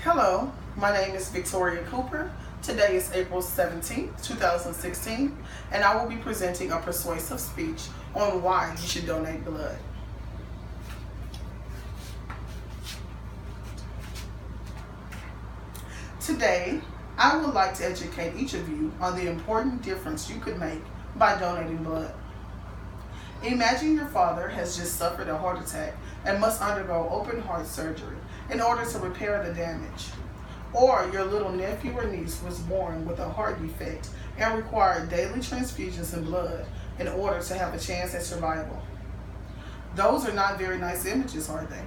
Hello, my name is Victoria Cooper. Today is April 17th, 2016, and I will be presenting a persuasive speech on why you should donate blood. Today, I would like to educate each of you on the important difference you could make by donating blood. Imagine your father has just suffered a heart attack and must undergo open heart surgery in order to repair the damage. Or your little nephew or niece was born with a heart defect and required daily transfusions of blood in order to have a chance at survival. Those are not very nice images, are they?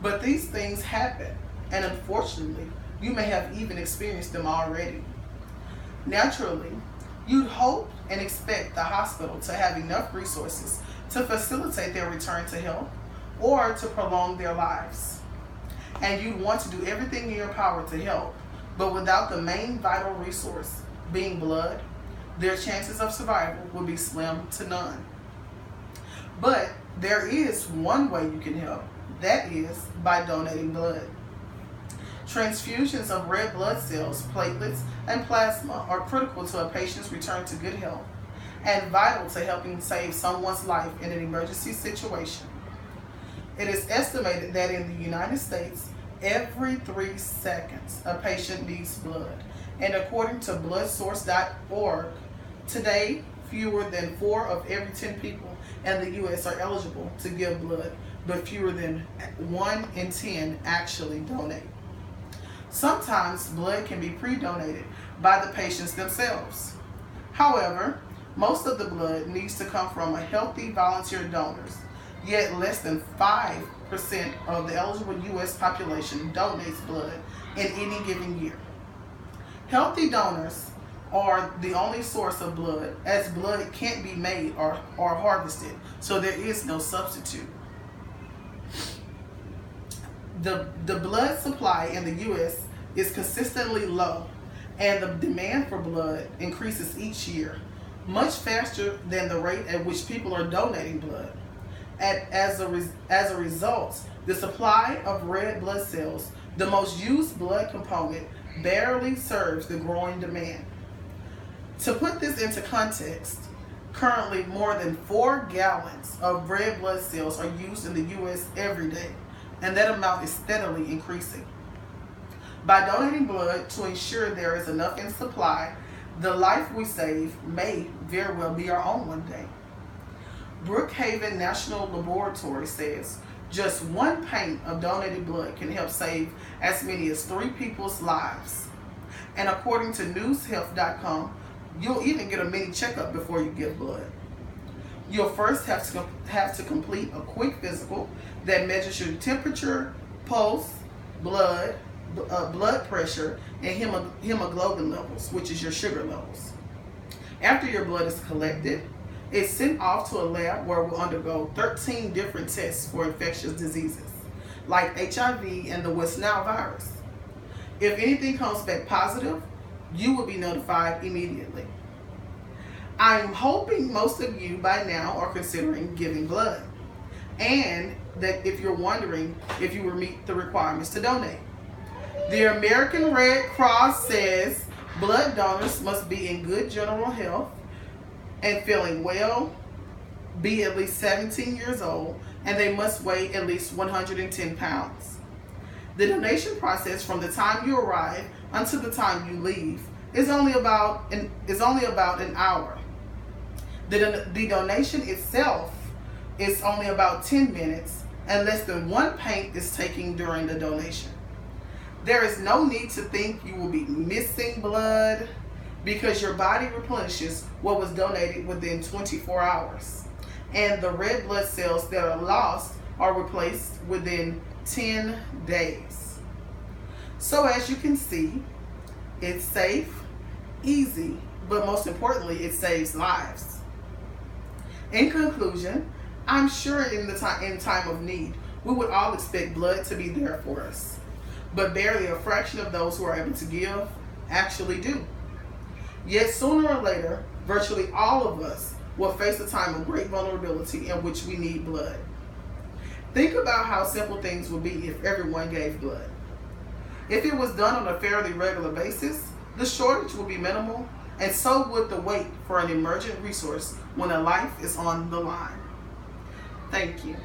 But these things happen, and unfortunately, you may have even experienced them already. Naturally, you'd hope and expect the hospital to have enough resources to facilitate their return to health or to prolong their lives. And you'd want to do everything in your power to help, but without the main vital resource, being blood, their chances of survival would be slim to none. But there is one way you can help, that is by donating blood. Transfusions of red blood cells, platelets, and plasma are critical to a patient's return to good health and vital to helping save someone's life in an emergency situation. It is estimated that in the United States, every 3 seconds a patient needs blood. And according to bloodsource.org, today fewer than 4 of every 10 people in the U.S. are eligible to give blood, but fewer than 1 in 10 actually donate. Sometimes blood can be pre-donated by the patients themselves. However, most of the blood needs to come from a healthy volunteer donors, yet less than 5% of the eligible U.S. population donates blood in any given year. Healthy donors are the only source of blood, as blood can't be made or harvested, so there is no substitute. The blood supply in the U.S. is consistently low, and the demand for blood increases each year, much faster than the rate at which people are donating blood. As a result, the supply of red blood cells, the most used blood component, barely serves the growing demand. To put this into context, currently more than 4 gallons of red blood cells are used in the U.S. every day, and that amount is steadily increasing. By donating blood to ensure there is enough in supply, the life we save may very well be our own one day. Brookhaven National Laboratory says just 1 pint of donated blood can help save as many as 3 people's lives. And according to newshealth.com, you'll even get a mini checkup before you give blood. You'll first have to complete a quick physical that measures your temperature, pulse, blood pressure, and hemoglobin levels, which is your sugar levels. After your blood is collected, it's sent off to a lab where we'll undergo 13 different tests for infectious diseases, like HIV and the West Nile virus. If anything comes back positive, you will be notified immediately. I'm hoping most of you by now are considering giving blood, and that if you're wondering if you will meet the requirements to donate. The American Red Cross says blood donors must be in good general health and feeling well, be at least 17 years old, and they must weigh at least 110 pounds. The donation process from the time you arrive until the time you leave is only about an hour. The donation itself is only about 10 minutes, and less than 1 pint is taken during the donation. There is no need to think you will be missing blood because your body replenishes what was donated within 24 hours. And the red blood cells that are lost are replaced within 10 days. So as you can see, it's safe, easy, but most importantly, it saves lives. In conclusion, I'm sure in time of need, we would all expect blood to be there for us. But barely a fraction of those who are able to give actually do. Yet sooner or later, virtually all of us will face a time of great vulnerability in which we need blood. Think about how simple things would be if everyone gave blood. If it was done on a fairly regular basis, the shortage would be minimal, and so would the wait for an emergent resource when a life is on the line. Thank you.